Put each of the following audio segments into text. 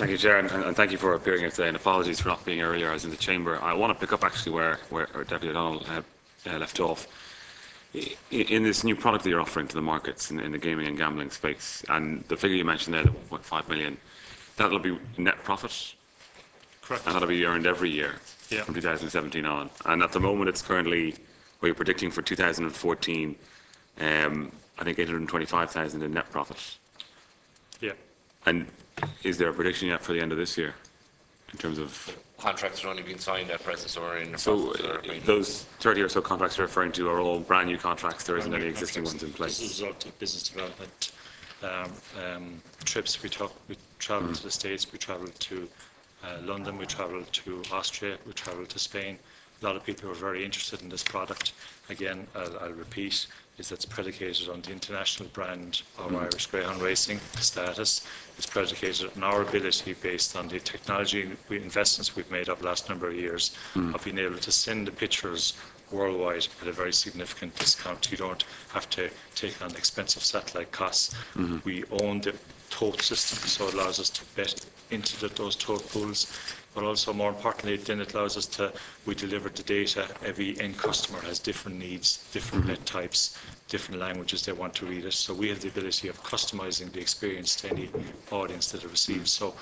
Thank you, Chair, and thank you for appearing here today, and apologies for not being earlier. I was in the chamber. I want to pick up actually where Deputy O'Donnell left off. In this new product that you're offering to the markets in the gaming and gambling space, and the figure you mentioned there, the 1.5 million, that'll be net profit? Correct. And that'll be earned every year from 2017 on. And at the moment, it's currently, what you're predicting for 2014, I think 825,000 in net profit. Yeah. And is there a prediction yet for the end of this year in terms of contracts are only being signed at present, so we're in the so those 30 or so contracts you're referring to are all brand new contracts? There isn't any existing ones in place? This is a result of business development trips. We travelled to the States, we travelled to London, we travelled to Austria, we travelled to Spain. A lot of people are very interested in this product. Again, I'll repeat, is it's predicated on the international brand of Irish Greyhound Racing status. It's predicated on our ability, based on the technology investments we've made over the last number of years, of being able to send the pictures worldwide at a very significant discount. You don't have to take on expensive satellite costs. We own the tote system, so it allows us to bet into those tote pools. But also, more importantly, then it allows us to, we deliver the data. Every end customer has different needs, different bet types, different languages they want to read it. So we have the ability of customizing the experience to any audience that it receives. So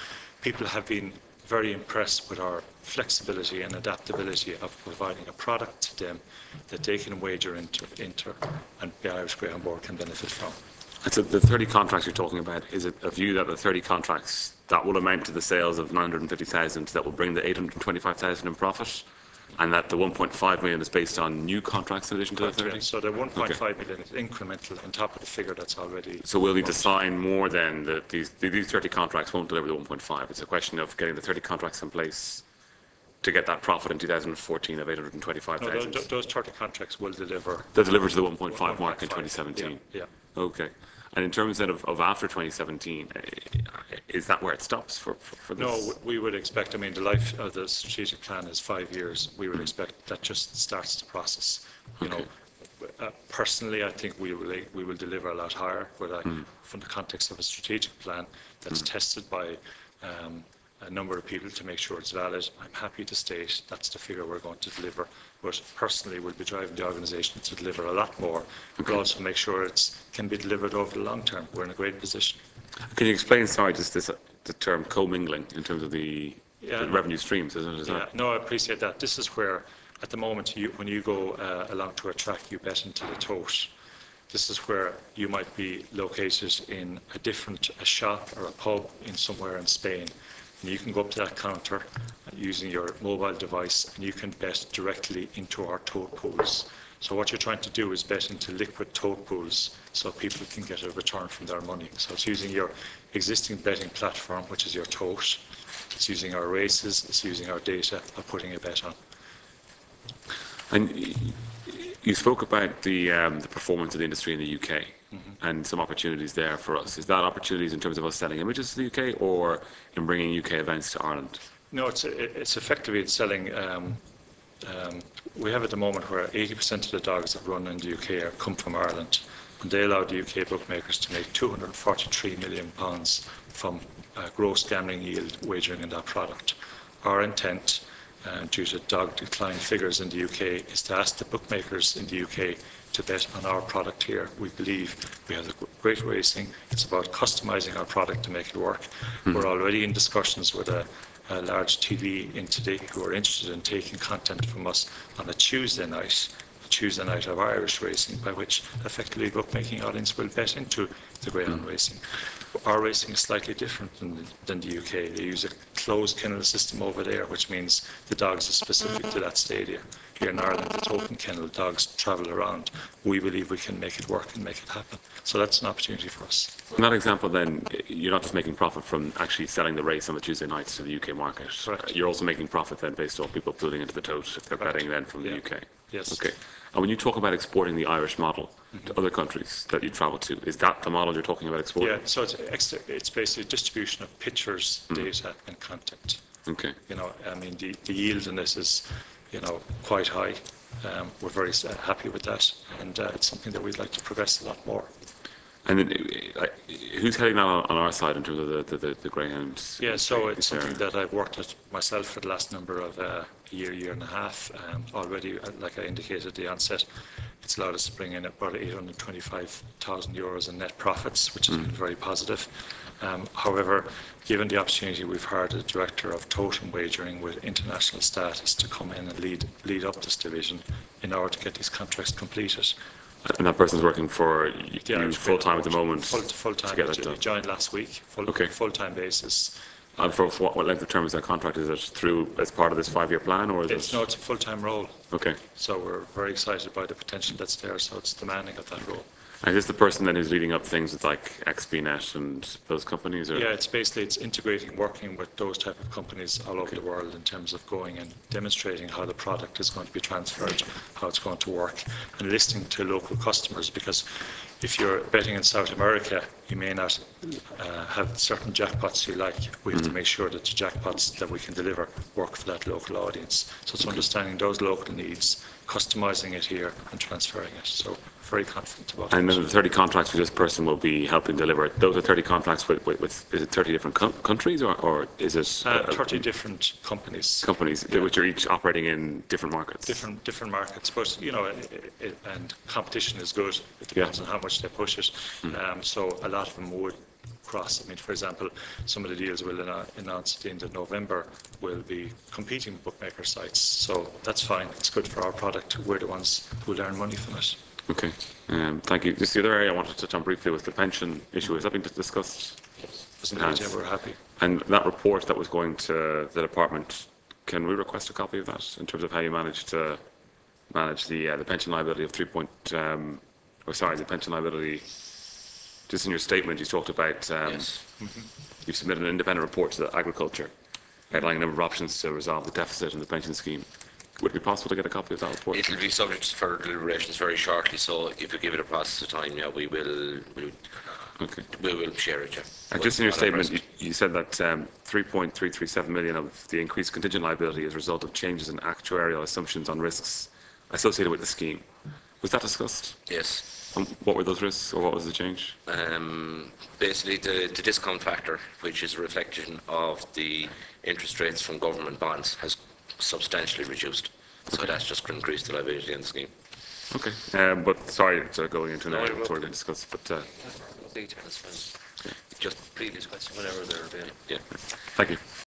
people have been very impressed with our flexibility and adaptability of providing a product to them that they can wager into and the Irish Greyhound Board can benefit from. And so the 30 contracts you're talking about, is it a view that the 30 contracts that will amount to the sales of 950,000 that will bring the 825,000 in profit, and that the 1.5 million is based on new contracts in addition to the 30? Yeah. So the 1.5 million is incremental on top of the figure that's already. So we'll need to sign more than these 30 contracts won't deliver the 1.5. It's a question of getting the 30 contracts in place to get that profit in 2014 of 825,000. No, those 30 contracts will deliver. They'll deliver to the 1.5 mark in 2017. Yeah. Okay. And in terms then of after 2017, is that where it stops for this? No, we would expect, I mean, the life of the strategic plan is 5 years. We would expect that just starts the process. You know, personally, I think we will deliver a lot higher from the context of a strategic plan that's tested by a number of people to make sure it's valid. I'm happy to state that's the figure we're going to deliver, but personally we'll be driving the organisation to deliver a lot more, but also make sure it can be delivered over the long term. We're in a great position. Can you explain, sorry, just the term commingling in terms of the revenue streams, isn't it? No, I appreciate that. This is where, at the moment, when you go along to a track, you bet into the tote. This is where you might be located in a shop or a pub somewhere in Spain. And you can go up to that counter using your mobile device and you can bet directly into our tote pools. So what you're trying to do is bet into liquid tote pools so people can get a return from their money. So it's using your existing betting platform, which is your tote. It's using our races, it's using our data of putting a bet on. And you spoke about the performance of the industry in the UK. And some opportunities there for us. Is that opportunities in terms of us selling images to the UK or in bringing UK events to Ireland? No, it's effectively selling. We have at the moment where 80% of the dogs that run in the UK come from Ireland, and they allow the UK bookmakers to make £243 million from gross gambling yield wagering in that product. Our intent, due to dog decline figures in the UK, is to ask the bookmakers in the UK to bet on our product here. We believe we have great racing. It's about customising our product to make it work. We're already in discussions with a large TV entity who are interested in taking content from us on a Tuesday night of Irish racing, by which effectively bookmaking audience will bet into the Greyhound racing. Our racing is slightly different than the UK. They use a closed kennel system over there, which means the dogs are specific to that stadium. Here in Ireland, it's open kennel, dogs travel around. We believe we can make it work and make it happen. So that's an opportunity for us. In that example then, you're not just making profit from actually selling the race on the Tuesday nights to the UK market. Correct. You're also making profit then based on people pooling into the tote if they're betting then from the UK. Yes. Okay. And when you talk about exporting the Irish model to other countries that you travel to, is that the model you're talking about exporting? Yeah, so it's basically distribution of pictures, data and content. Okay. You know, I mean, the yield in this is, you know, quite high. We're very happy with that, and it's something that we'd like to progress a lot more. And then, who's heading that on our side in terms of the Greyhound? Yeah, so it's something that I've worked at myself for the last number of year and a half. Already, like I indicated at the onset, it's allowed us to bring in about €825,000 in net profits, which has been very positive. However, given the opportunity, we've hired a director of totem wagering with international status to come in and lead up this division in order to get these contracts completed. And that person's working for you full-time at the moment? Full-time. He joined last week, full-time basis. And for what length of term is that contract? Is it through as part of this 5-year plan, or is it? No, it's a full-time role. Okay. So we're very excited by the potential that's there. So it's demanding of that role. And is this the person then who's leading up things with like XBNet and those companies? Or? Yeah, it's integrating, working with those type of companies all over the world in terms of going and demonstrating how the product is going to be transferred, how it's going to work, and listening to local customers. Because if you're betting in South America, you may not have certain jackpots you like. We have to make sure that the jackpots that we can deliver work for that local audience. So it's understanding those local needs, customizing it here, and transferring it. So very confident about it. And then the 30 contracts for this person will be helping deliver. Those are 30 contracts with is it 30 different countries, or is it 30 different companies? Companies, yeah, which are each operating in different markets. Different markets, but and competition is good. It depends on how much they push it. So a lot of them would cross. I mean, for example, some of the deals we'll announce at the end of November will be competing bookmaker sites. So that's fine. It's good for our product. We're the ones who earn money from it. Okay, thank you. Just the other area I wanted to touch on briefly was the pension issue. Is that being discussed? We're happy. And that report that was going to the department, can we request a copy of that in terms of how you managed to manage the pension liability of the pension liability? Just in your statement, you talked about you've submitted an independent report to the agriculture, outlining a number of options to resolve the deficit in the pension scheme. Would it be possible to get a copy of that report? It will be subject to further deliberations very shortly, so if you give it a process of time, we will share it. And just in your statement, you said that 3.337 million of the increased contingent liability is a result of changes in actuarial assumptions on risks associated with the scheme. Was that discussed? Yes. And what were those risks, or what was the change? Basically, the discount factor, which is a reflection of the interest rates from government bonds, has substantially reduced. So that's just going to increase the liability in the scheme. Okay. But sorry to going into an area that's already been discussed. But just previous question, whenever they're available. Yeah. Thank you.